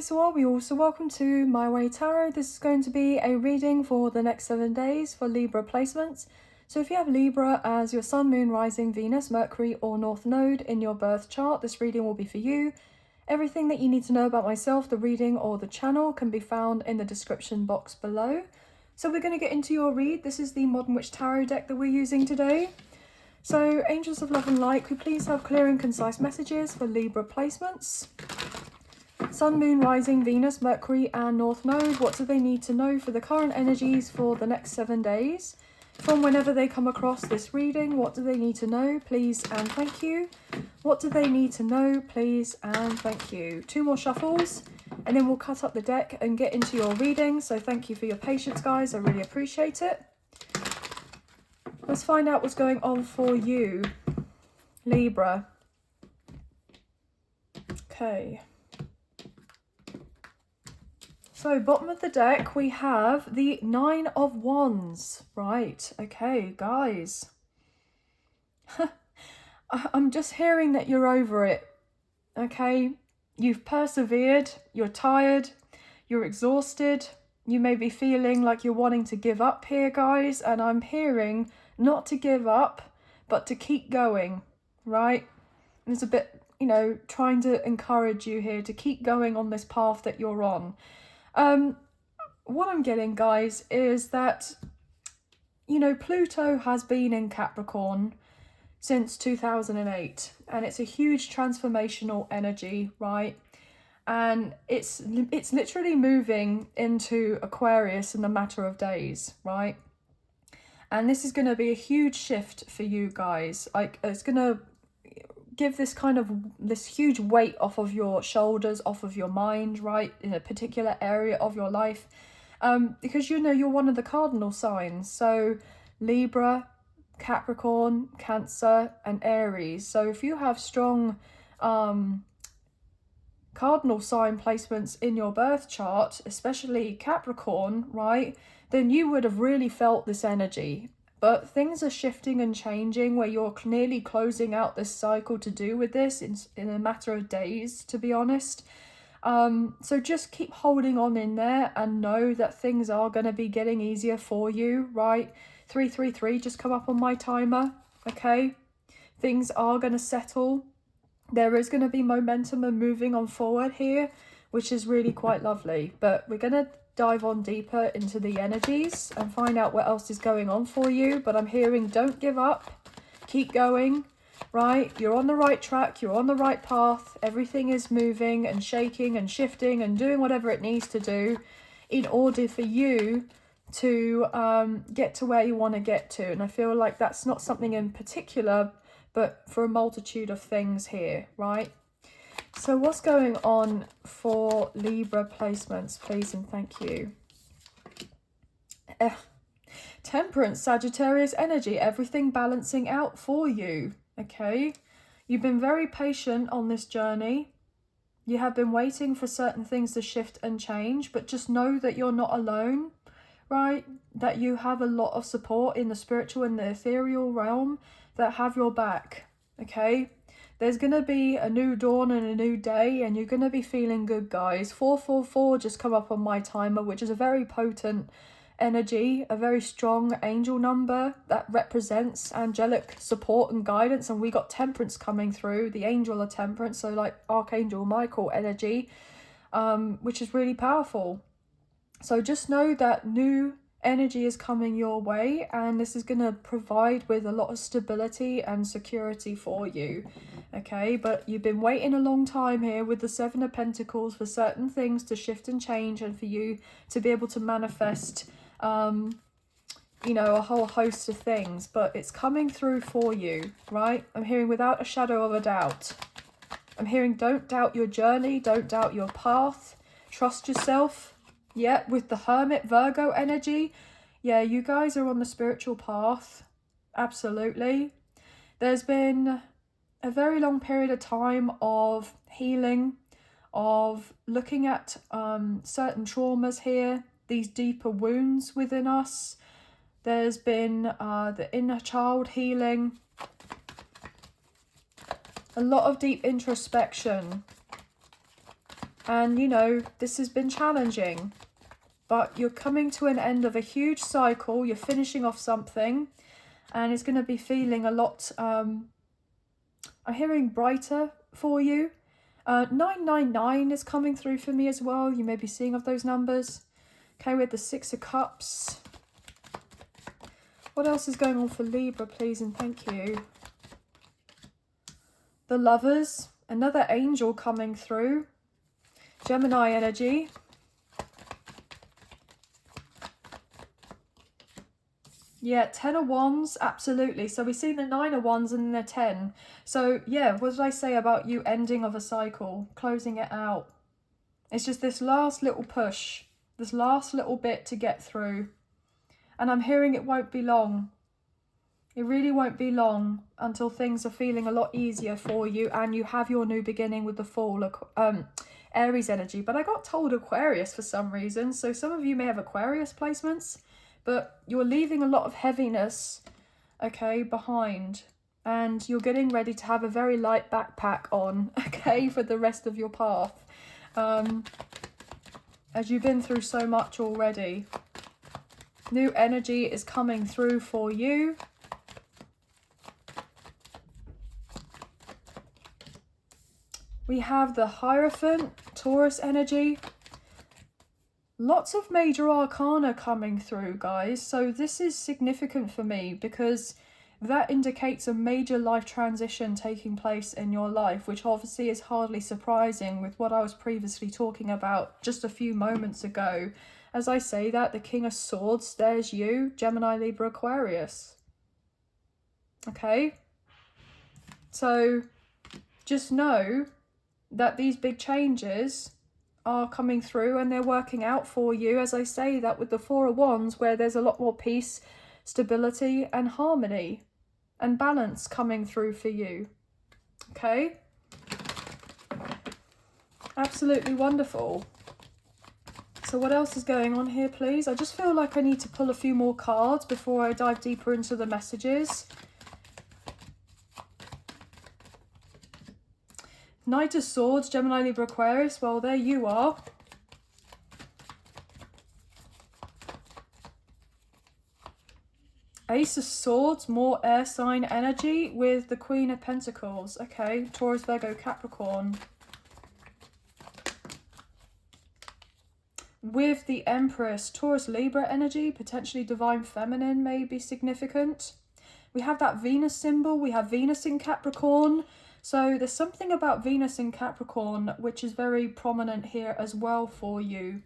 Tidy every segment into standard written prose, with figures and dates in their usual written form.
So are we all? So welcome to My Way Tarot. This is going to be a reading for the next 7 days for Libra placements. So if you have Libra as your Sun, Moon, Rising, Venus, Mercury or North Node in your birth chart, this reading will be for you. Everything that you need to know about myself, the reading or the channel can be found in the description box below. So we're going to get into your read. This is the Modern Witch Tarot deck that we're using today. So Angels of Love and Light, could you please have clear and concise messages for Libra placements? Sun, Moon, Rising, Venus, Mercury and North Node. What do they need to know for the current energies for the next 7 days? From whenever they come across this reading, what do they need to know, please and thank you? What do they need to know, please and thank you? 2 more shuffles and then we'll cut up the deck and get into your reading. So thank you for your patience, guys. I really appreciate it. Let's find out what's going on for you, Libra. Okay. So bottom of the deck, we have the 9 of Wands. Right, okay, guys. I'm just hearing that you're over it, okay? You've persevered, you're tired, you're exhausted. You may be feeling like you're wanting to give up here, guys. And I'm hearing not to give up, but to keep going, right? And it's a bit, trying to encourage you here to keep going on this path that you're on. What I'm getting, guys, is that, Pluto has been in Capricorn since 2008, and it's a huge transformational energy, right? And it's literally moving into Aquarius in a matter of days, right? And this is going to be a huge shift for you guys. Like, it's going to give this huge weight off of your shoulders, off of your mind, right, in a particular area of your life, because you're one of the cardinal signs. So Libra, Capricorn, Cancer and Aries. So if you have strong cardinal sign placements in your birth chart, especially Capricorn, right, then you would have really felt this energy. But things are shifting and changing where you're nearly closing out this cycle to do with this in a matter of days, to be honest. So just keep holding on in there and know that things are going to be getting easier for you, right? 333 just come up on my timer, okay? Things are going to settle. There is going to be momentum and moving on forward here, which is really quite lovely. But we're going to dive on deeper into the energies and find out what else is going on for you. But I'm hearing don't give up, keep going, right? You're on the right track, you're on the right path. Everything is moving and shaking and shifting and doing whatever it needs to do in order for you to get to where you want to get to. And I feel like that's not something in particular, but for a multitude of things here, right? So what's going on for Libra placements, please and thank you? Temperance, Sagittarius energy, everything balancing out for you, okay? You've been very patient on this journey. You have been waiting for certain things to shift and change, but just know that you're not alone, right? That you have a lot of support in the spiritual and the ethereal realm that have your back, okay? There's going to be a new dawn and a new day, and you're going to be feeling good, guys. 444 just come up on my timer, which is a very potent energy, a very strong angel number that represents angelic support and guidance. And we got Temperance coming through, the angel of Temperance, so like Archangel Michael energy, which is really powerful. So just know that new energy is coming your way, and this is going to provide with a lot of stability and security for you, okay? But you've been waiting a long time here with the 7 of Pentacles for certain things to shift and change, and for you to be able to manifest a whole host of things. But it's coming through for you, right? I'm hearing without a shadow of a doubt. I'm hearing don't doubt your journey, don't doubt your path, trust yourself. Yeah, with the Hermit Virgo energy, yeah, you guys are on the spiritual path, absolutely. There's been a very long period of time of healing, of looking at certain traumas here, these deeper wounds within us. There's been the inner child healing, a lot of deep introspection. And, you know, this has been challenging. But you're coming to an end of a huge cycle. You're finishing off something. And it's going to be feeling a lot, I'm hearing brighter for you. 999 is coming through for me as well. You may be seeing of those numbers. Okay, we had the Six of Cups. What else is going on for Libra, please and thank you? The Lovers, another angel coming through. Gemini energy. Yeah, 10 of Wands, absolutely. So we've seen the 9 of Wands and the 10. So yeah, what did I say about you ending of a cycle, closing it out? It's just this last little push, this last little bit to get through. And I'm hearing it won't be long. It really won't be long until things are feeling a lot easier for you and you have your new beginning with the Fool, Aries energy. But I got told Aquarius for some reason. So some of you may have Aquarius placements, but you're leaving a lot of heaviness, okay, behind. And you're getting ready to have a very light backpack on, okay, for the rest of your path. As you've been through so much already. New energy is coming through for you. We have the Hierophant, Taurus energy. Lots of major arcana coming through, guys. So this is significant for me because that indicates a major life transition taking place in your life, which obviously is hardly surprising with what I was previously talking about just a few moments ago. As I say that, the King of Swords, there's you, Gemini, Libra, Aquarius. Okay? So just know that these big changes are coming through and they're working out for you. As I say that with the Four of Wands, where there's a lot more peace, stability and harmony and balance coming through for you. Okay? Absolutely wonderful. So what else is going on here, please? I just feel like I need to pull a few more cards before I dive deeper into the messages. Knight of Swords, Gemini, Libra, Aquarius. Well, there you are. Ace of Swords, more air sign energy with the Queen of Pentacles. Okay, Taurus, Virgo, Capricorn. With the Empress, Taurus, Libra energy, potentially Divine Feminine may be significant. We have that Venus symbol. We have Venus in Capricorn. So there's something about Venus in Capricorn which is very prominent here as well for you,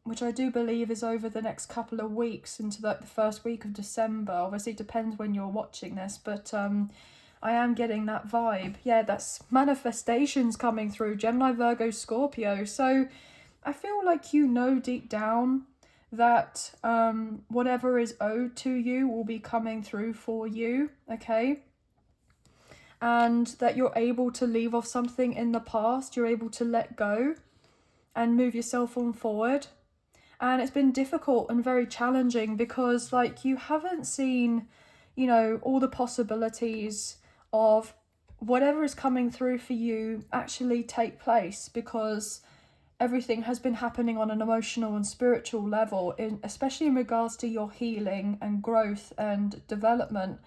which I do believe is over the next couple of weeks into the first week of December. Obviously it depends when you're watching this, but I am getting that vibe. Yeah, that's manifestations coming through, Gemini, Virgo, Scorpio. So I feel like you know deep down that whatever is owed to you will be coming through for you, okay? And that you're able to leave off something in the past, you're able to let go and move yourself on forward. And it's been difficult and very challenging because like you haven't seen, you know, all the possibilities of whatever is coming through for you actually take place, because everything has been happening on an emotional and spiritual level, especially in regards to your healing and growth and development,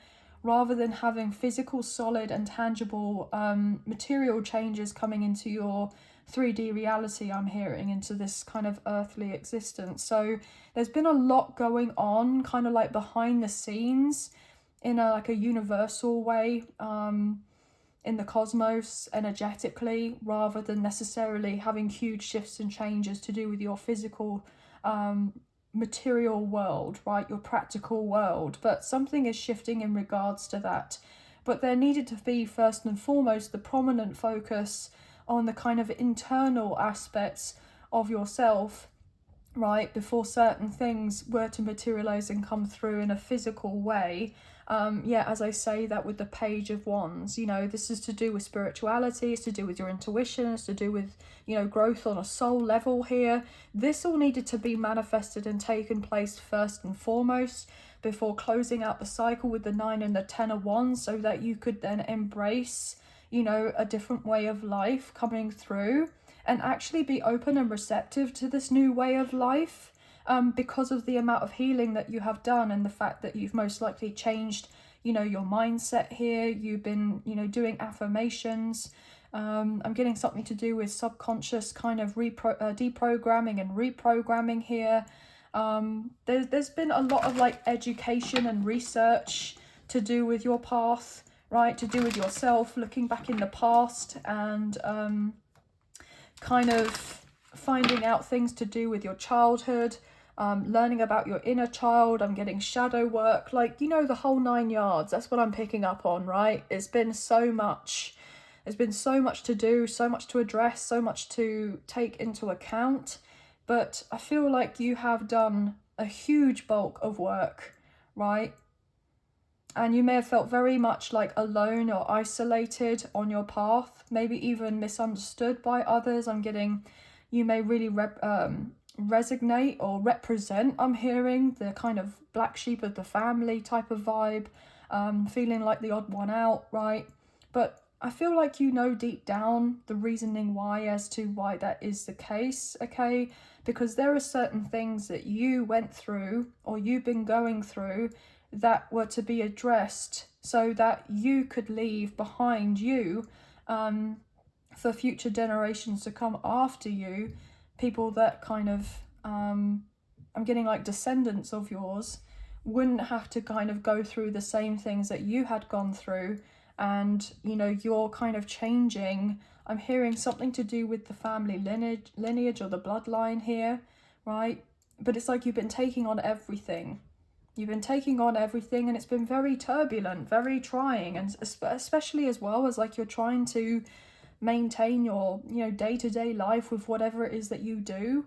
rather than having physical, solid and tangible material changes coming into your 3D reality, I'm hearing, into this kind of earthly existence. So there's been a lot going on kind of like behind the scenes in a universal way, in the cosmos, energetically, rather than necessarily having huge shifts and changes to do with your physical material world, right, your practical world. But something is shifting in regards to that. But there needed to be first and foremost the prominent focus on the kind of internal aspects of yourself, right, before certain things were to materialize and come through in a physical way. Yeah, as I say that with the Page of Wands, you know, this is to do with spirituality, it's to do with your intuition, it's to do with, you know, growth on a soul level here. This all needed to be manifested and taken place first and foremost before closing out the cycle with the 9 and the 10 of Wands, so that you could then embrace, you know, a different way of life coming through and actually be open and receptive to this new way of life, because of the amount of healing that you have done and the fact that you've most likely changed, you know, your mindset here. You've been, you know, doing affirmations. I'm getting something to do with subconscious kind of deprogramming and reprogramming here. There's been a lot of like education and research to do with your path, right? To do with yourself, looking back in the past and kind of finding out things to do with your childhood, learning about your inner child. I'm getting shadow work, like, you know, the whole 9 yards. That's what I'm picking up on, right? It's been so much. There's been so much to do, so much to address, so much to take into account. But I feel like you have done a huge bulk of work, right? And you may have felt very much like alone or isolated on your path, maybe even misunderstood by others. I'm getting, you may really resonate or represent, I'm hearing, the kind of black sheep of the family type of vibe, feeling like the odd one out, right? But I feel like you know deep down the reasoning why, as to why that is the case, okay? Because there are certain things that you went through or you've been going through that were to be addressed so that you could leave behind you, for future generations to come after you, people that kind of, I'm getting like descendants of yours, wouldn't have to kind of go through the same things that you had gone through. And, you know, you're kind of changing. I'm hearing something to do with the family lineage or the bloodline here, right? But it's like you've been taking on everything. You've been taking on everything, and it's been very turbulent, very trying, and especially as well as like you're trying to maintain your, you know, day-to-day life with whatever it is that you do,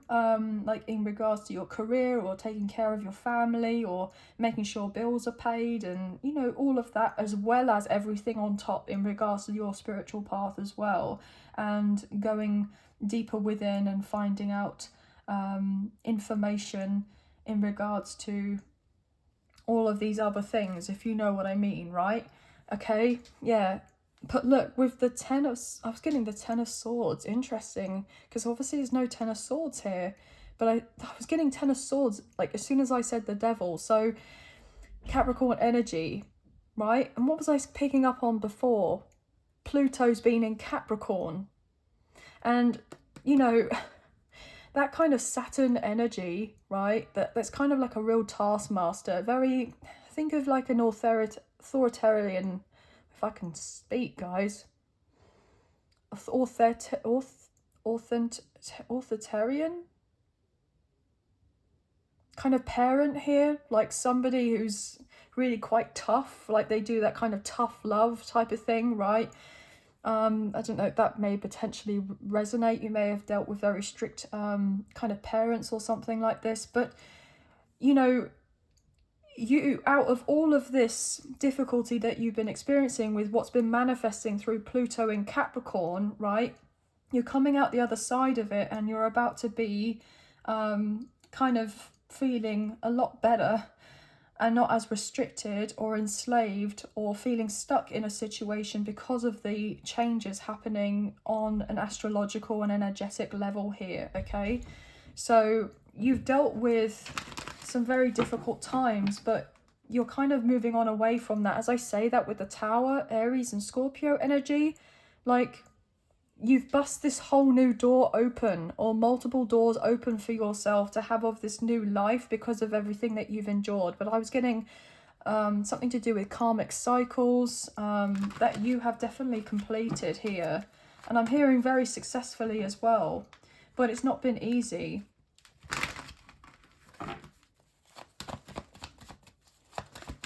like in regards to your career or taking care of your family or making sure bills are paid, and, you know, all of that, as well as everything on top in regards to your spiritual path as well, and going deeper within and finding out information in regards to all of these other things, if you know what I mean, right? Okay, yeah. But look, with the I was getting the 10 of Swords. Interesting, because obviously there's no 10 of Swords here. But I was getting 10 of Swords, like, as soon as I said the Devil. So, Capricorn energy, right? And what was I picking up on before? Pluto's been in Capricorn. And, you know, that kind of Saturn energy, right? That's kind of like a real taskmaster. Very, think of like an authoritarian, if I can speak, guys. Authoritarian kind of parent here, like somebody who's really quite tough, like they do that kind of tough love type of thing, right? I don't know, that may potentially resonate. You may have dealt with very strict kind of parents or something like this. But, you know, you, out of all of this difficulty that you've been experiencing with what's been manifesting through Pluto in Capricorn, right? You're coming out the other side of it, and you're about to be kind of feeling a lot better and not as restricted or enslaved or feeling stuck in a situation because of the changes happening on an astrological and energetic level here, okay? So you've dealt with some very difficult times, but you're kind of moving on away from that. As I say that with the Tower, Aries and Scorpio energy, like, you've bust this whole new door open, or multiple doors open for yourself to have of this new life because of everything that you've endured. But I was getting something to do with karmic cycles that you have definitely completed here. And I'm hearing very successfully as well. But it's not been easy.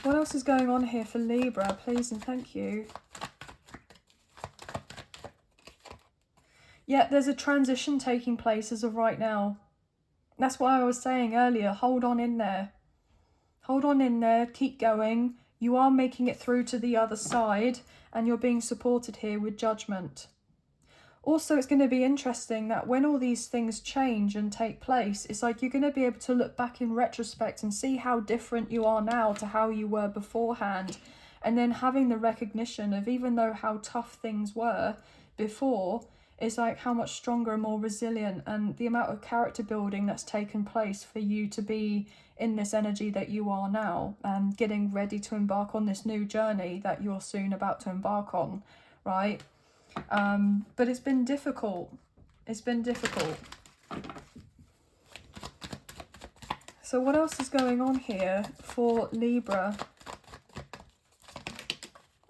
What else is going on here for Libra, please and thank you? Yeah, there's a transition taking place as of right now. That's why I was saying earlier, hold on in there. Hold on in there, keep going. You are making it through to the other side, and you're being supported here with judgment. Also, it's going to be interesting that when all these things change and take place, it's like you're going to be able to look back in retrospect and see how different you are now to how you were beforehand. And then having the recognition of, even though how tough things were before, is like how much stronger and more resilient, and the amount of character building that's taken place for you to be in this energy that you are now, and getting ready to embark on this new journey that you're soon about to embark on, right? But it's been difficult. It's been difficult. So what else is going on here for Libra?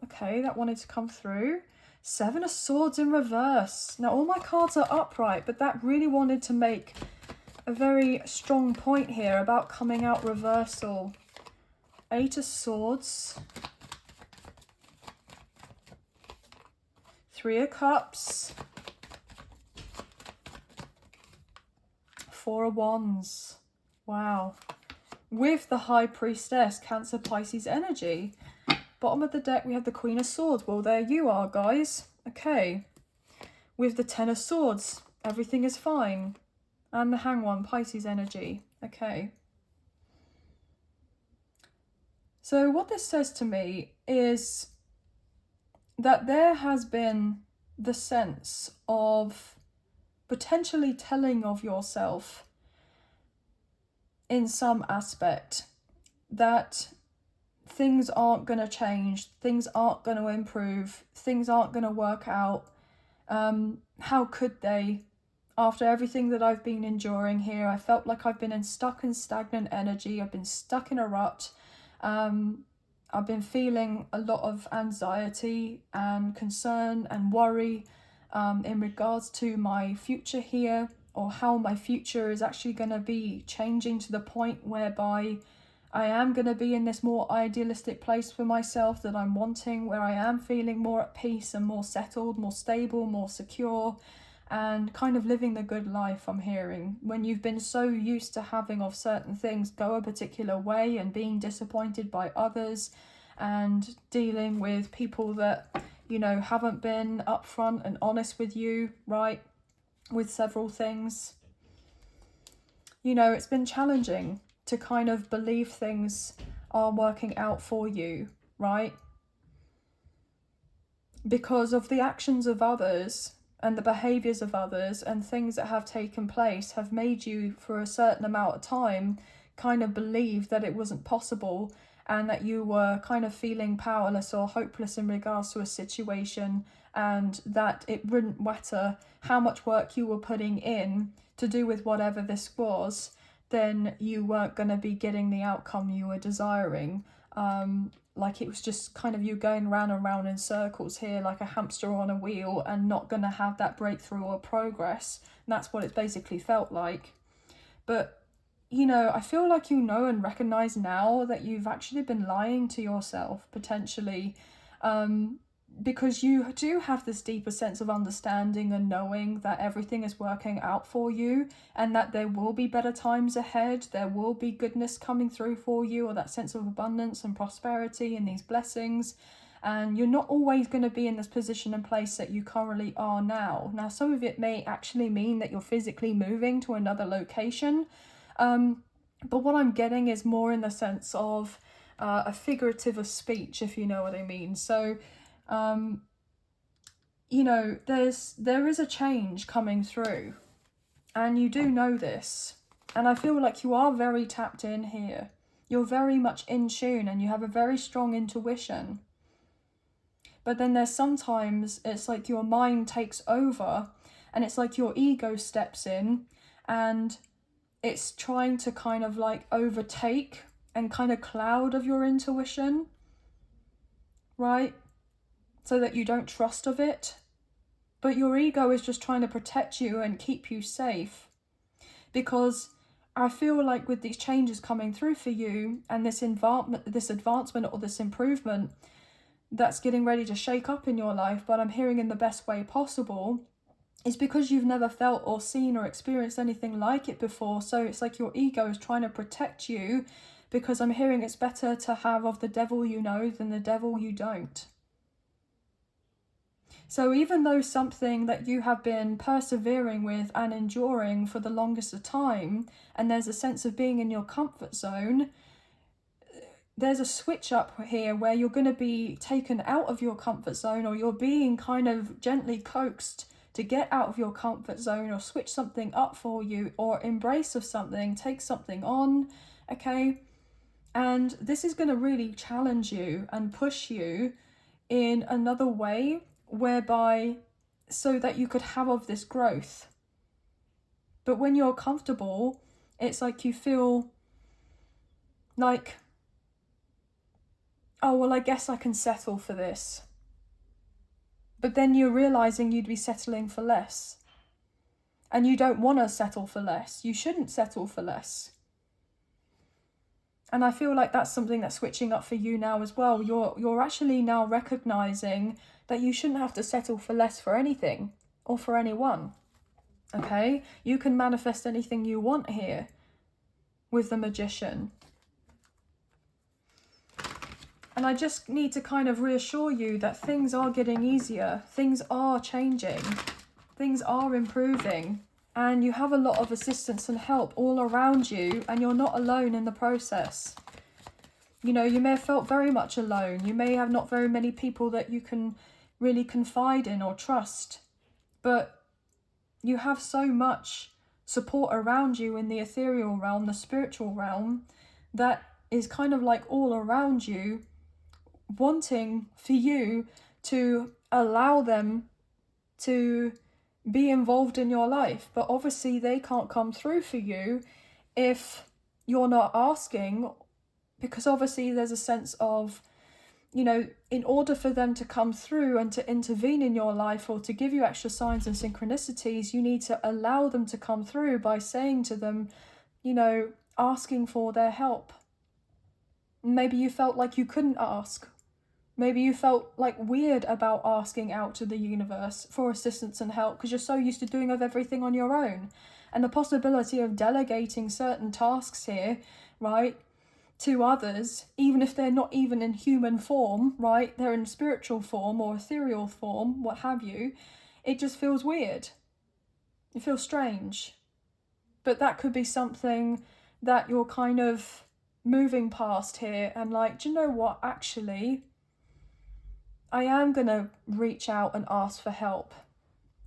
Okay, that wanted to come through. 7 of Swords in reverse. Now all my cards are upright, but that really wanted to make a very strong point here about coming out reversal. 8 of Swords. 3 of Cups. 4 of Wands. Wow. With the High Priestess, Cancer, Pisces energy. Bottom of the deck, we have the Queen of Swords. Well, there you are, guys. Okay. With the 10 of Swords, everything is fine. And the Hanged One, Pisces energy. Okay. So what this says to me is that there has been the sense of potentially telling of yourself in some aspect that things aren't going to change, things aren't going to improve, things aren't going to work out. How could they? After everything that I've been enduring here, I felt like I've been stuck in stagnant energy. I've been stuck in a rut. I've been feeling a lot of anxiety and concern and worry in regards to my future here, or how my future is actually going to be changing to the point whereby I am going to be in this more idealistic place for myself that I'm wanting, where I am feeling more at peace and more settled, more stable, more secure, and kind of living the good life. I'm hearing when you've been so used to having of certain things go a particular way and being disappointed by others and dealing with people that, you know, haven't been upfront and honest with you, right, with several things. You know, it's been challenging to kind of believe things are working out for you, right? Because of the actions of others and the behaviours of others and things that have taken place have made you, for a certain amount of time, kind of believe that it wasn't possible, and that you were kind of feeling powerless or hopeless in regards to a situation, and that it wouldn't matter how much work you were putting in to do with whatever this was, then you weren't going to be getting the outcome you were desiring. Like it was just kind of you going round and round in circles here like a hamster on a wheel and not going to have that breakthrough or progress. And that's what it basically felt like. But, you know, I feel like you know and recognise now that you've actually been lying to yourself, potentially, because you do have this deeper sense of understanding and knowing that everything is working out for you, and that there will be better times ahead, there will be goodness coming through for you, or that sense of abundance and prosperity and these blessings. And you're not always going to be in this position and place that you currently are now. Now, some of it may actually mean that you're physically moving to another location, but what I'm getting is more in the sense of a figurative of speech, if you know what I mean. So you know, there is a change coming through, and you do know this, and I feel like you are very tapped in here. You're very much in tune, and you have a very strong intuition. But then there's sometimes it's like your mind takes over, and it's like your ego steps in, and it's trying to kind of like overtake and kind of cloud of your intuition, right? So that you don't trust of it. But your ego is just trying to protect you and keep you safe. Because I feel like with these changes coming through for you, and this advancement or this improvement that's getting ready to shake up in your life, but I'm hearing in the best way possible, is because you've never felt or seen or experienced anything like it before. So it's like your ego is trying to protect you, because I'm hearing it's better to have of the devil you know than the devil you don't. So even though something that you have been persevering with and enduring for the longest of time, and there's a sense of being in your comfort zone, there's a switch up here where you're going to be taken out of your comfort zone, or you're being kind of gently coaxed to get out of your comfort zone or switch something up for you or embrace of something, take something on, okay? And this is going to really challenge you and push you in another way whereby so that you could have of this growth. But when you're comfortable, it's like you feel like, oh, well, I guess I can settle for this. But then you're realizing you'd be settling for less. And you don't want to settle for less. You shouldn't settle for less. And I feel like that's something that's switching up for you now as well. You're actually now recognizing that you shouldn't have to settle for less for anything or for anyone. Okay? You can manifest anything you want here with the Magician. And I just need to kind of reassure you that things are getting easier. Things are changing. Things are improving. And you have a lot of assistance and help all around you, and you're not alone in the process. You know, you may have felt very much alone. You may have not very many people that you can really confide in or trust. But you have so much support around you in the ethereal realm, the spiritual realm, that is kind of like all around you, wanting for you to allow them to be involved in your life. But obviously they can't come through for you if you're not asking, because obviously there's a sense of, you know, in order for them to come through and to intervene in your life or to give you extra signs and synchronicities, you need to allow them to come through by saying to them, you know, asking for their help. Maybe you felt like you couldn't ask. Maybe you felt like weird about asking out to the universe for assistance and help because you're so used to doing of everything on your own. And the possibility of delegating certain tasks here, right, to others, even if they're not even in human form, right, they're in spiritual form or ethereal form, what have you, it just feels weird. It feels strange. But that could be something that you're kind of moving past here and like, do you know what, actually, I am going to reach out and ask for help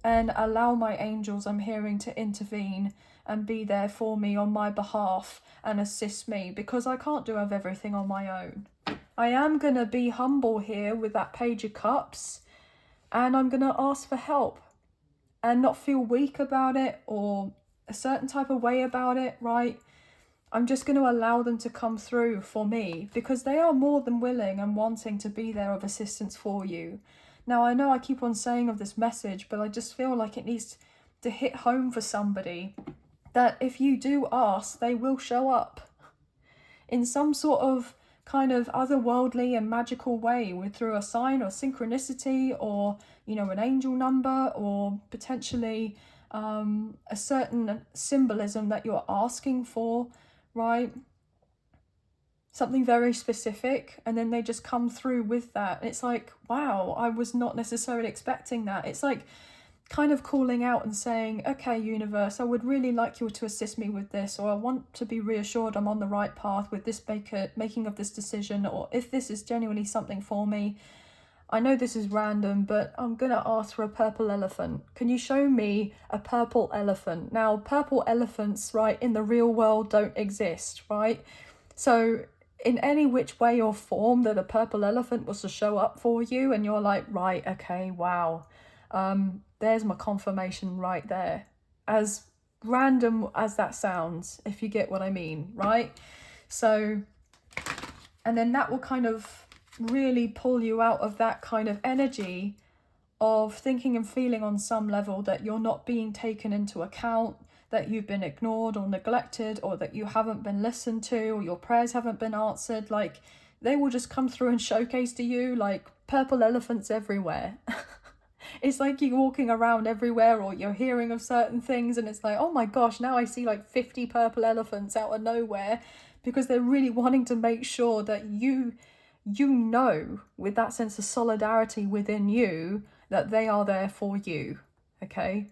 and allow my angels I'm hearing to intervene and be there for me on my behalf and assist me, because I can't do of everything on my own. I am going to be humble here with that Page of Cups, and I'm going to ask for help and not feel weak about it or a certain type of way about it, right? I'm just going to allow them to come through for me because they are more than willing and wanting to be there of assistance for you. Now, I know I keep on saying of this message, but I just feel like it needs to hit home for somebody that if you do ask, they will show up in some sort of kind of otherworldly and magical way, with through a sign or synchronicity or, you know, an angel number or potentially a certain symbolism that you're asking for, right? Something very specific, and then they just come through with that. It's like, wow, I was not necessarily expecting that. It's like kind of calling out and saying, okay, universe, I would really like you to assist me with this, or I want to be reassured I'm on the right path with this making of this decision, or if this is genuinely something for me. I know this is random, but I'm going to ask for a purple elephant. Can you show me a purple elephant? Now, purple elephants, right, in the real world don't exist, right? So in any which way or form that a purple elephant was to show up for you and you're like, right, okay, wow, there's my confirmation right there. As random as that sounds, if you get what I mean, right? So, and then that will kind of really pull you out of that kind of energy of thinking and feeling on some level that you're not being taken into account, that you've been ignored or neglected, or that you haven't been listened to, or your prayers haven't been answered. Like, they will just come through and showcase to you like purple elephants everywhere. It's like you're walking around everywhere, or you're hearing of certain things and it's like, oh my gosh, now I see like 50 purple elephants out of nowhere, because they're really wanting to make sure that you know, with that sense of solidarity within you, that they are there for you, okay?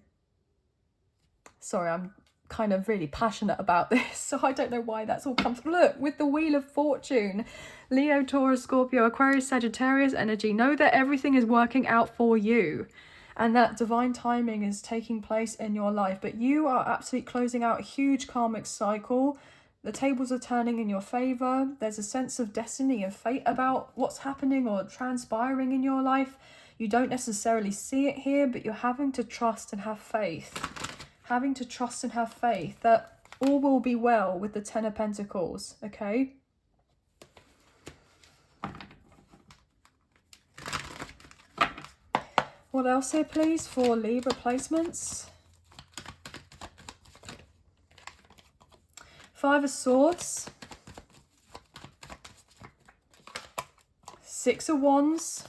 Sorry, I'm kind of really passionate about this, so I don't know why that's all come through. Look, with the Wheel of Fortune, Leo, Taurus, Scorpio, Aquarius, Sagittarius energy, know that everything is working out for you. and that divine timing is taking place in your life. But you are absolutely closing out a huge karmic cycle. The tables are turning in your favor. There's a sense of destiny and fate about what's happening or transpiring in your life. You don't necessarily see it here, but you're having to trust and have faith. Having to trust and have faith that all will be well with the Ten of Pentacles, okay? What else here, please, for Libra placements? Five of Swords. Six of Wands.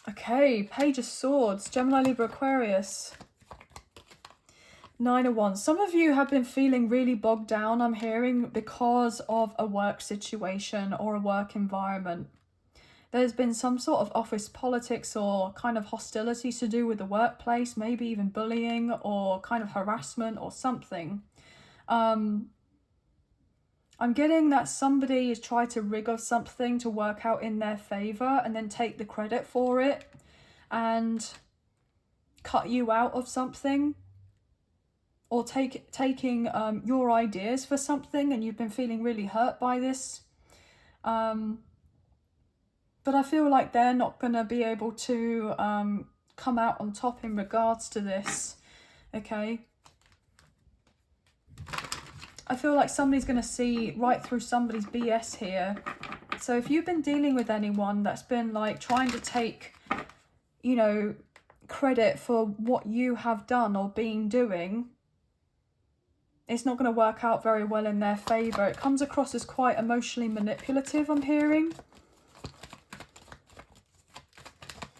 Okay, Page of Swords, Gemini, Libra, Aquarius. Nine of Wands. Some of you have been feeling really bogged down, I'm hearing, because of a work situation or a work environment. There's been some sort of office politics or kind of hostility to do with the workplace, maybe even bullying or kind of harassment or something. I'm getting that somebody has tried to rig up something to work out in their favor and then take the credit for it and cut you out of something, or taking your ideas for something, and you've been feeling really hurt by this. But I feel like they're not going to be able to come out on top in regards to this, okay? I feel like somebody's going to see right through somebody's BS here. So if you've been dealing with anyone that's been like trying to take, you know, credit for what you have done or been doing, it's not going to work out very well in their favour. It comes across as quite emotionally manipulative, I'm hearing.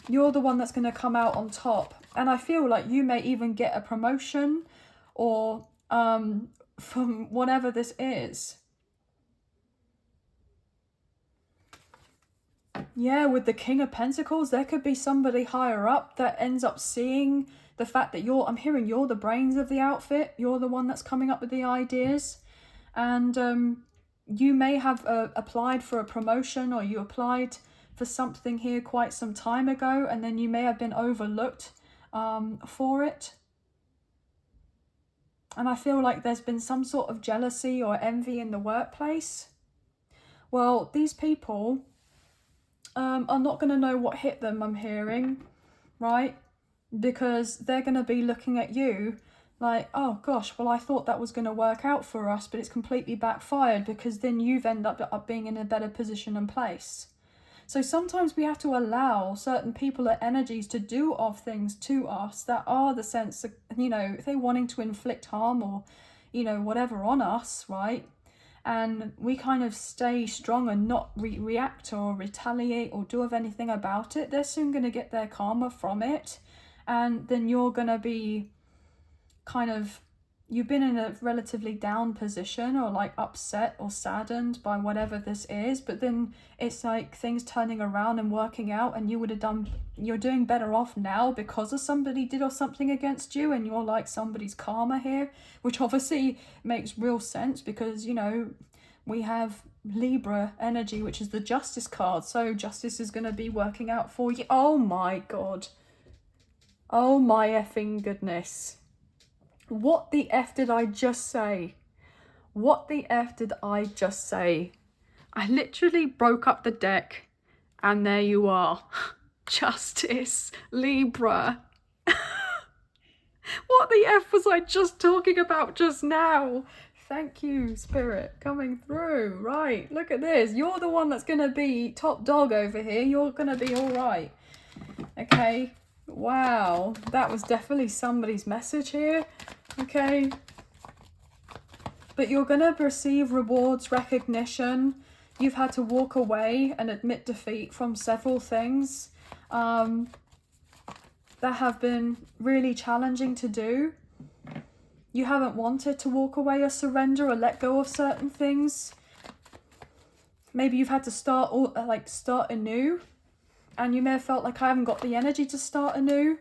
You're the one that's going to come out on top. And I feel like you may even get a promotion or from whatever this is. Yeah, with the King of Pentacles, there could be somebody higher up that ends up seeing the fact that I'm hearing you're the brains of the outfit. You're the one that's coming up with the ideas. And you may have applied for a promotion, or you applied for something here quite some time ago, and then you may have been overlooked for it. And I feel like there's been some sort of jealousy or envy in the workplace. Well, these people are not going to know what hit them, I'm hearing, right? Because they're going to be looking at you like, oh gosh, well, I thought that was going to work out for us, but it's completely backfired, because then you've ended up being in a better position and place. So sometimes we have to allow certain people or energies to do of things to us that are the sense of, you know, if they're wanting to inflict harm or, you know, whatever on us, right? And we kind of stay strong and not react or retaliate or do of anything about it. They're soon going to get their karma from it. And then you're going to be kind of, you've been in a relatively down position or like upset or saddened by whatever this is, but then it's like things turning around and working out, and you're doing better off now because of somebody did or something against you, and you're like somebody's karma here, which obviously makes real sense because, you know, we have Libra energy, which is the Justice card, so justice is going to be working out for you. Oh my god. Oh my effing goodness. What the F did I just say? What the F did I just say? I literally broke up the deck and there you are. Justice, Libra. What the F was I just talking about just now? Thank you, Spirit, coming through. Right, look at this. You're the one that's going to be top dog over here. You're going to be all right. Okay. Wow, that was definitely somebody's message here. Okay, but you're gonna receive rewards, recognition. You've had to walk away and admit defeat from several things that have been really challenging to do. You haven't wanted to walk away or surrender or let go of certain things. Maybe you've had to start anew, and you may have felt like I haven't got the energy to start anew.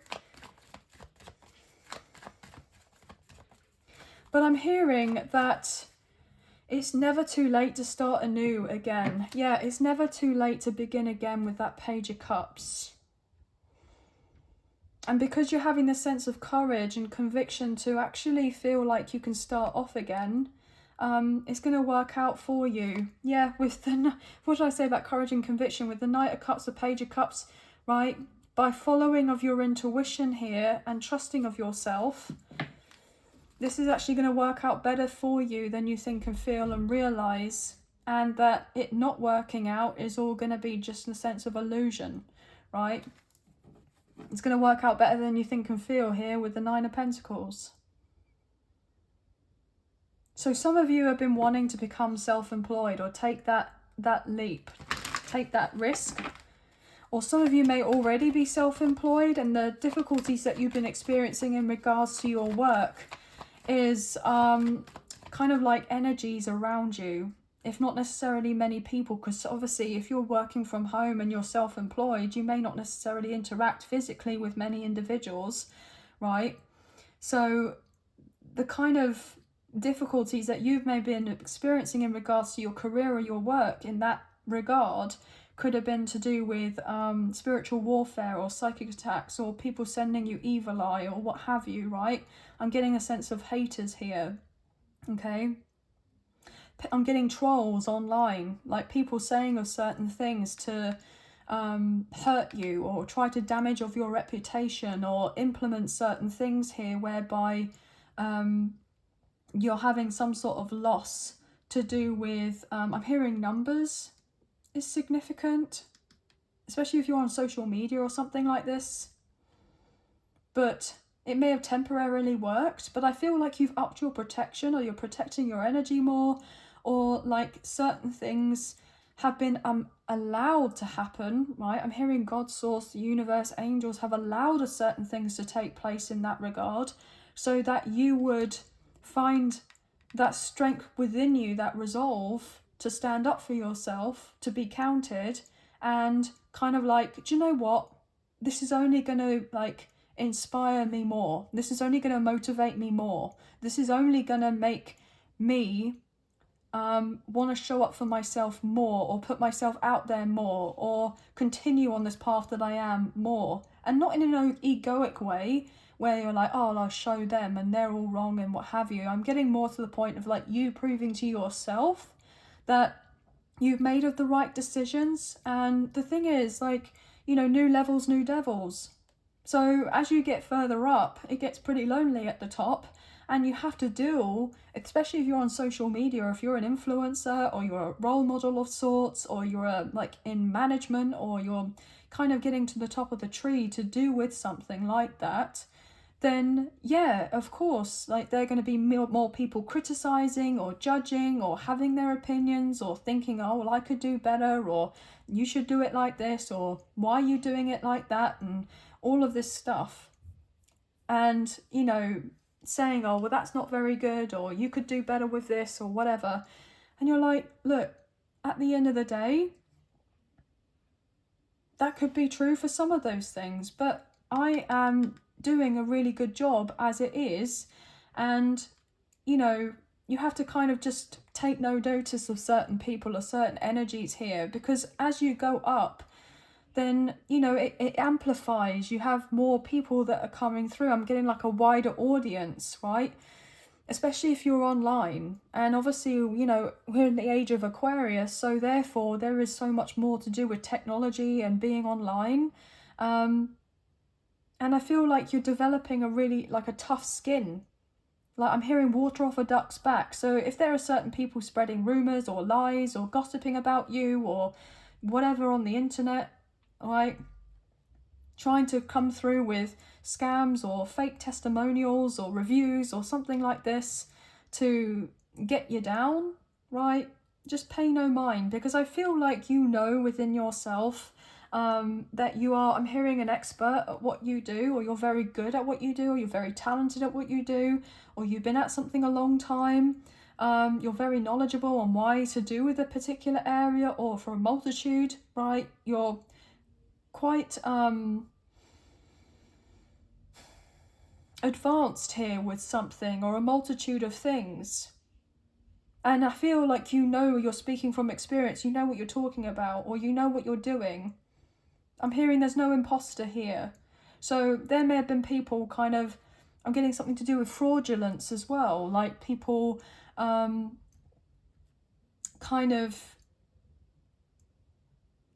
But I'm hearing that It's never too late to start anew again. Yeah, it's never too late to begin again with that Page of Cups. And because you're having this sense of courage and conviction to actually feel like you can start off again, it's going to work out for you. Yeah, with the, what did I say about courage and conviction? With the Knight of Cups, the Page of Cups, right? By following of your intuition here and trusting of yourself, this is actually going to work out better for you than you think and feel and realise. And that it not working out is all going to be just a sense of illusion, right? It's going to work out better than you think and feel here with the Nine of Pentacles. So some of you have been wanting to become self-employed or take that leap, take that risk. Or some of you may already be self-employed, and the difficulties that you've been experiencing in regards to your work is kind of like energies around you, if not necessarily many people, because obviously if you're working from home and you're self-employed, you may not necessarily interact physically with many individuals, right? So the kind of difficulties that you've maybe been experiencing in regards to your career or your work in that regard could have been to do with spiritual warfare or psychic attacks or people sending you evil eye or what have you, right? I'm getting a sense of haters here, okay? I'm getting trolls online, like people saying of certain things to hurt you or try to damage of your reputation or implement certain things here whereby you're having some sort of loss to do with, I'm hearing numbers is significant, especially if you're on social media or something like this. But it may have temporarily worked, but I feel like you've upped your protection or you're protecting your energy more, or like certain things have been allowed to happen, right? I'm hearing God, source, the universe, angels have allowed certain things to take place in that regard so that you would find that strength within you, that resolve to stand up for yourself, to be counted, and kind of like, do you know what? This is only going to like inspire me more. This is only going to motivate me more. This is only going to make me want to show up for myself more, or put myself out there more, or continue on this path that I am more. And not in an egoic way where you're like, oh, I'll show them and they're all wrong and what have you. I'm getting more to the point of like you proving to yourself that you've made of the right decisions. And the thing is, like, you know, new levels, new devils. So as you get further up, it gets pretty lonely at the top, and you have to deal, especially if you're on social media, or if you're an influencer, or you're a role model of sorts, or you're like in management, or you're kind of getting to the top of the tree to do with something like that, then yeah, of course, like there are going to be more people criticizing or judging or having their opinions or thinking, oh, well, I could do better, or you should do it like this, or why are you doing it like that, and all of this stuff. And, you know, saying, oh, well, that's not very good, or you could do better with this, or whatever. And you're like, look, at the end of the day, that could be true for some of those things, but I am doing a really good job as it is. And, you know, you have to kind of just take no notice of certain people or certain energies here, because as you go up, then, you know, it amplifies. You have more people that are coming through. I'm getting like a wider audience, right? Especially if you're online. And obviously, you know, we're in the age of Aquarius, so therefore there is so much more to do with technology and being online. And I feel like you're developing a really, like a tough skin. Like I'm hearing water off a duck's back. So if there are certain people spreading rumours or lies or gossiping about you or whatever on the internet, right, trying to come through with scams or fake testimonials or reviews or something like this to get you down, right, just pay no mind, because I feel like you know within yourself that you are, I'm hearing, an expert at what you do, or you're very good at what you do, or you're very talented at what you do, or you've been at something a long time. You're very knowledgeable on why to do with a particular area or for a multitude, right? You're quite advanced here with something or a multitude of things. And I feel like you know you're speaking from experience, you know what you're talking about, or you know what you're doing. I'm hearing there's no imposter here. So there may have been people kind of, I'm getting something to do with fraudulence as well, like people kind of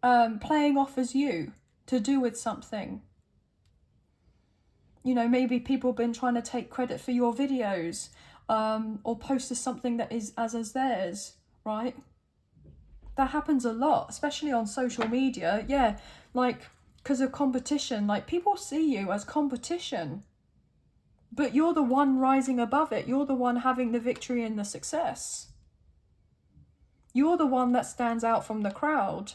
playing off as you to do with something. You know, maybe people have been trying to take credit for your videos, or post as something that is as theirs, right? That happens a lot, especially on social media. Yeah, like, because of competition, like people see you as competition, but you're the one rising above it. You're the one having the victory and the success. You're the one that stands out from the crowd.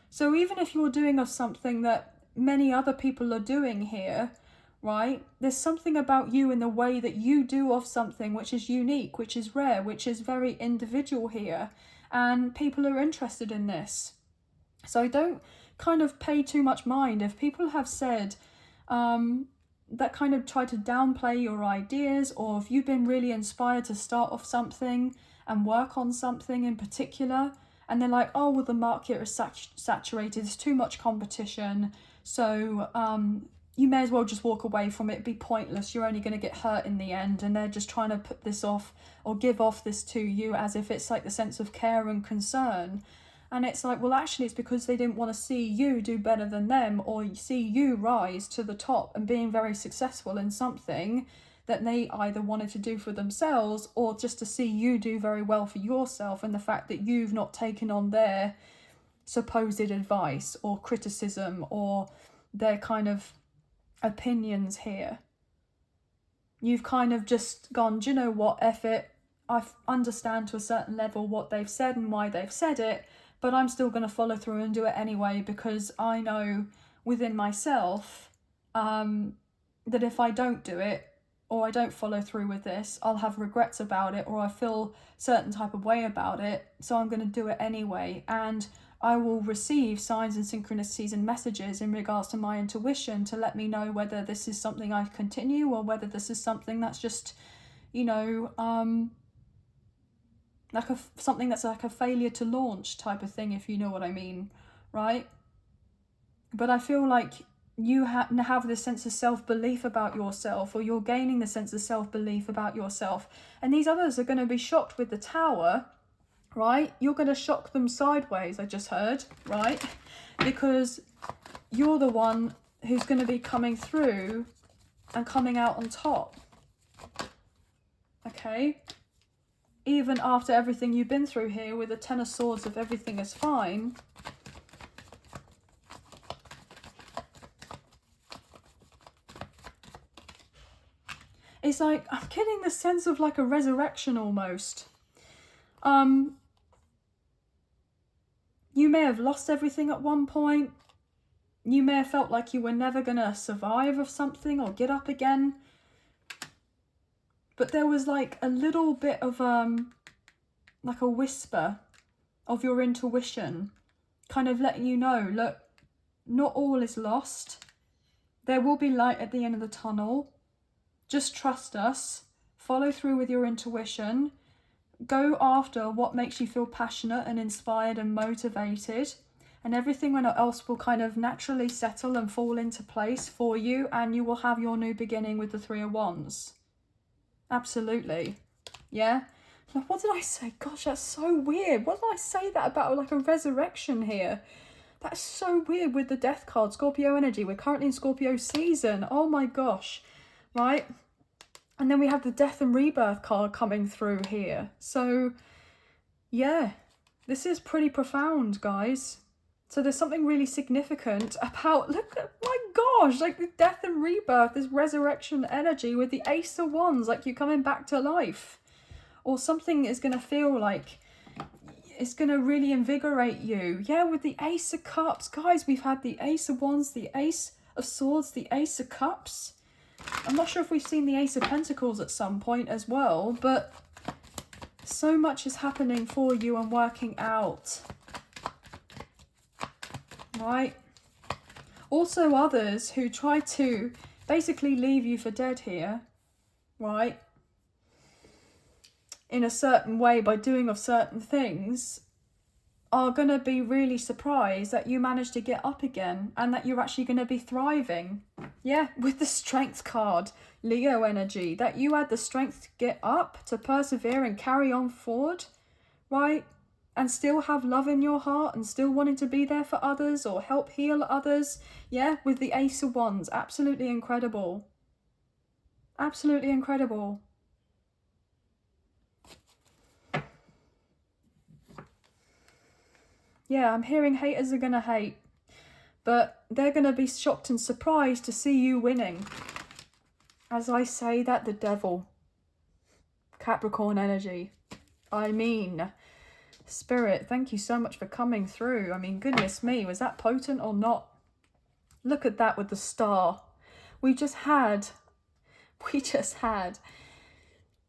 So even if you're doing of something that many other people are doing here, right, there's something about you in the way that you do of something which is unique, which is rare, which is very individual here, and people are interested in this. So don't kind of pay too much mind if people have said that kind of try to downplay your ideas, or if you've been really inspired to start off something and work on something in particular, and they're like, oh, well, the market is saturated, there's too much competition, so you may as well just walk away from it. It'd be pointless, you're only going to get hurt in the end. And they're just trying to put this off or give off this to you as if it's like the sense of care and concern. And it's like, well, actually it's because they didn't want to see you do better than them, or see you rise to the top and being very successful in something that they either wanted to do for themselves, or just to see you do very well for yourself, and the fact that you've not taken on their supposed advice or criticism or their kind of opinions here. You've kind of just gone, do you know what, F it, I understand to a certain level what they've said and why they've said it, but I'm still going to follow through and do it anyway, because I know within myself that if I don't do it, or I don't follow through with this, I'll have regrets about it, or I feel certain type of way about it, so I'm going to do it anyway. And I will receive signs and synchronicities and messages in regards to my intuition to let me know whether this is something I continue, or whether this is something that's just, you know, like something that's like a failure to launch type of thing, if you know what I mean, right? But I feel like you have this sense of self-belief about yourself, or you're gaining the sense of self-belief about yourself, and these others are going to be shocked with the Tower, right? You're going to shock them sideways, I just heard, right? Because you're the one who's going to be coming through and coming out on top, okay? Even after everything you've been through here with the Ten of Swords, if everything is fine, it's like, I'm getting the sense of like a resurrection almost. You may have lost everything at one point. You may have felt like you were never going to survive of something or get up again. But there was like a little bit of like a whisper of your intuition kind of letting you know, look, not all is lost. There will be light at the end of the tunnel. Just trust us. Follow through with your intuition. Go after what makes you feel passionate and inspired and motivated, and everything else will kind of naturally settle and fall into place for you, and you will have your new beginning with the Three of Wands. Absolutely. Yeah? Like, what did I say? Gosh, that's so weird. What did I say that about, like a resurrection here? That's so weird with the Death card, Scorpio energy. We're currently in Scorpio season. Oh my gosh. Right? And then we have the Death and Rebirth card coming through here. So, yeah, this is pretty profound, guys. So there's something really significant about, look at, my gosh, like the Death and Rebirth, this resurrection energy with the Ace of Wands, like you're coming back to life. Or something is going to feel like it's going to really invigorate you. Yeah, with the Ace of Cups. Guys, we've had the Ace of Wands, the Ace of Swords, the Ace of Cups. I'm not sure if we've seen the Ace of Pentacles at some point as well, but so much is happening for you and working out. Right? Also others who try to basically leave you for dead here, right? in a certain way by doing of certain things are going to be really surprised that you managed to get up again and that you're actually going to be thriving. Yeah, with the strength card, Leo energy, that you had the strength to get up, to persevere and carry on forward, right? And still have love in your heart and still wanting to be there for others or help heal others. Yeah, with the Ace of Wands, absolutely incredible. Absolutely incredible. Yeah, I'm hearing haters are going to hate, but they're going to be shocked and surprised to see you winning. As I say that, the devil. Capricorn energy. I mean, Spirit, thank you so much for coming through. I mean, goodness me, was that potent or not? Look at that with the star. We just had,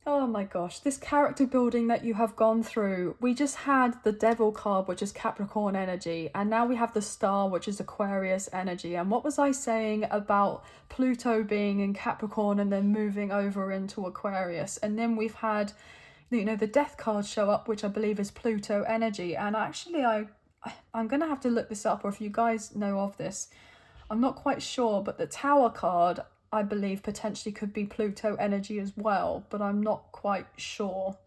oh my gosh, this character building that you have gone through. We just had the devil card, which is Capricorn energy, and now we have the star, which is Aquarius energy. And what was I saying about Pluto being in Capricorn and then moving over into Aquarius? And then we've had, you know, the death card show up, which I believe is Pluto energy. And actually I'm gonna have to look this up, or if you guys know of this, I'm not quite sure, but the Tower card, I believe, potentially could be Pluto energy as well, but I'm not quite sure.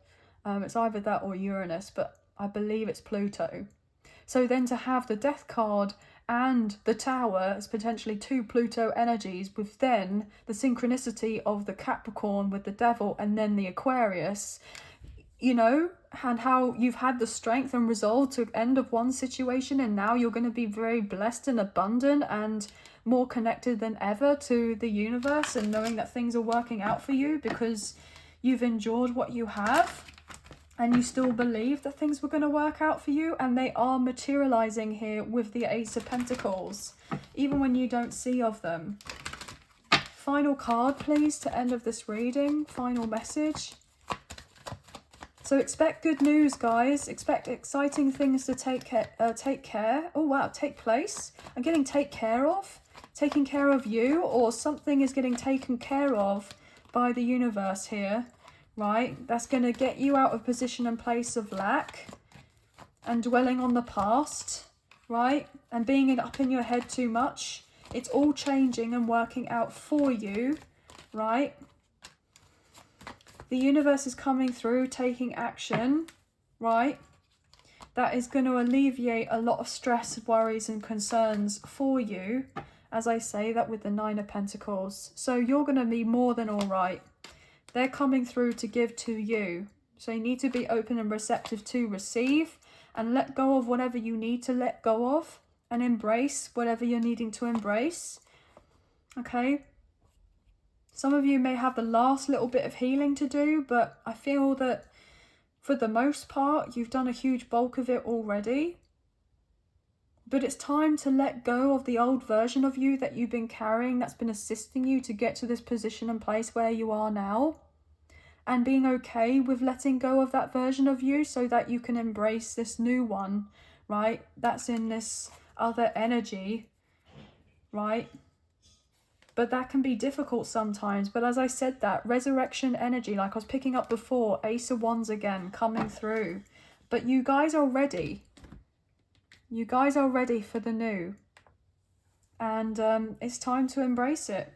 It's either that or Uranus, but I believe it's Pluto. So then to have the Death card and the Tower as potentially two Pluto energies, with then the synchronicity of the Capricorn with the Devil and then the Aquarius, you know, and how you've had the strength and resolve to end of one situation, and now you're going to be very blessed and abundant and more connected than ever to the universe, and knowing that things are working out for you because you've endured what you have and you still believe that things were going to work out for you, and they are materializing here with the Ace of Pentacles, even when you don't see of them. Final card, please, to end of this reading. Final message. So expect good news, guys. Expect exciting things to take place. I'm getting taking care of you, or something is getting taken care of by the universe here, right? That's going to get you out of position and place of lack and dwelling on the past, right? And being up in your head too much. It's all changing and working out for you, right? The universe is coming through, taking action, right? That is going to alleviate a lot of stress, worries and concerns for you. As I say that with the Nine of Pentacles. So you're going to be more than all right. They're coming through to give to you. So you need to be open and receptive to receive and let go of whatever you need to let go of, and embrace whatever you're needing to embrace. Okay? Some of you may have the last little bit of healing to do, but I feel that for the most part, you've done a huge bulk of it already. But it's time to let go of the old version of you that you've been carrying, that's been assisting you to get to this position and place where you are now. And being okay with letting go of that version of you so that you can embrace this new one, right? That's in this other energy, right? But that can be difficult sometimes. But as I said, that resurrection energy, like I was picking up before, Ace of Wands again, coming through. But you guys are ready. You guys are ready for the new. And it's time to embrace it.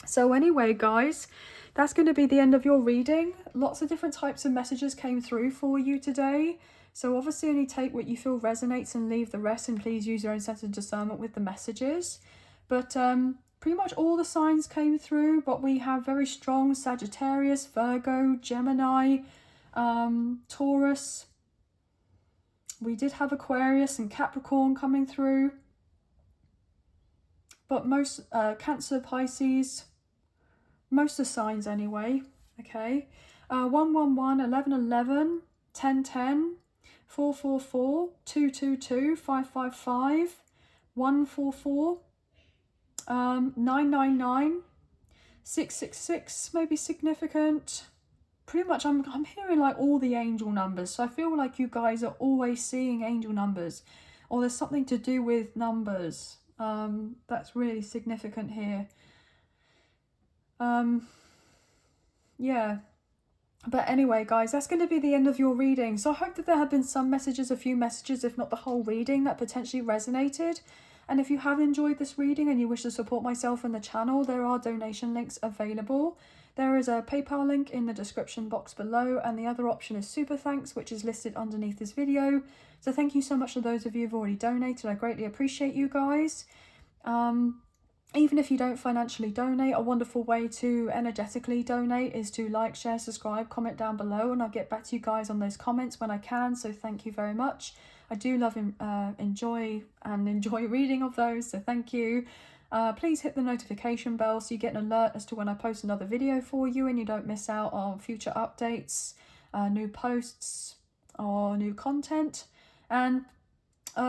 So anyway, guys, that's going to be the end of your reading. Lots of different types of messages came through for you today. So obviously only take what you feel resonates and leave the rest, and please use your own sense of discernment with the messages. But pretty much all the signs came through, but we have very strong Sagittarius, Virgo, Gemini, Taurus. We did have Aquarius and Capricorn coming through. But most Cancer, Pisces, most of the signs anyway. Okay. 111, 1111, 1010, 444, 222, 555, 144, 999, 666 may be significant. Pretty much I'm hearing like all the angel numbers. So I feel like you guys are always seeing angel numbers, or there's something to do with numbers. That's really significant here. Yeah. But anyway, guys, that's going to be the end of your reading. So I hope that there have been some messages, a few messages, if not the whole reading, that potentially resonated. And if you have enjoyed this reading and you wish to support myself and the channel, there are donation links available. There is a PayPal link in the description box below, and the other option is Super Thanks, which is listed underneath this video. So thank you so much to those of you who've already donated. I greatly appreciate you guys. Even if you don't financially donate, a wonderful way to energetically donate is to like, share, subscribe, comment down below, and I'll get back to you guys on those comments when I can. So thank you very much. I do love enjoy reading of those, so thank you. Please hit the notification bell so you get an alert as to when I post another video for you and you don't miss out on future updates, new posts or new content. And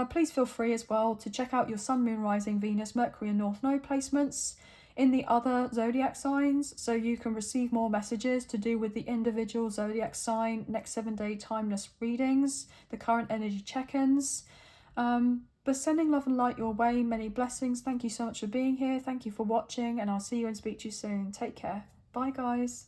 please feel free as well to check out your Sun, Moon, Rising, Venus, Mercury and North Node placements in the other zodiac signs, so you can receive more messages to do with the individual zodiac sign, next 7-day timeless readings, the current energy check-ins. But sending love and light your way, many blessings. Thank you so much for being here. Thank you for watching, and I'll see you and speak to you soon. Take care. Bye, guys.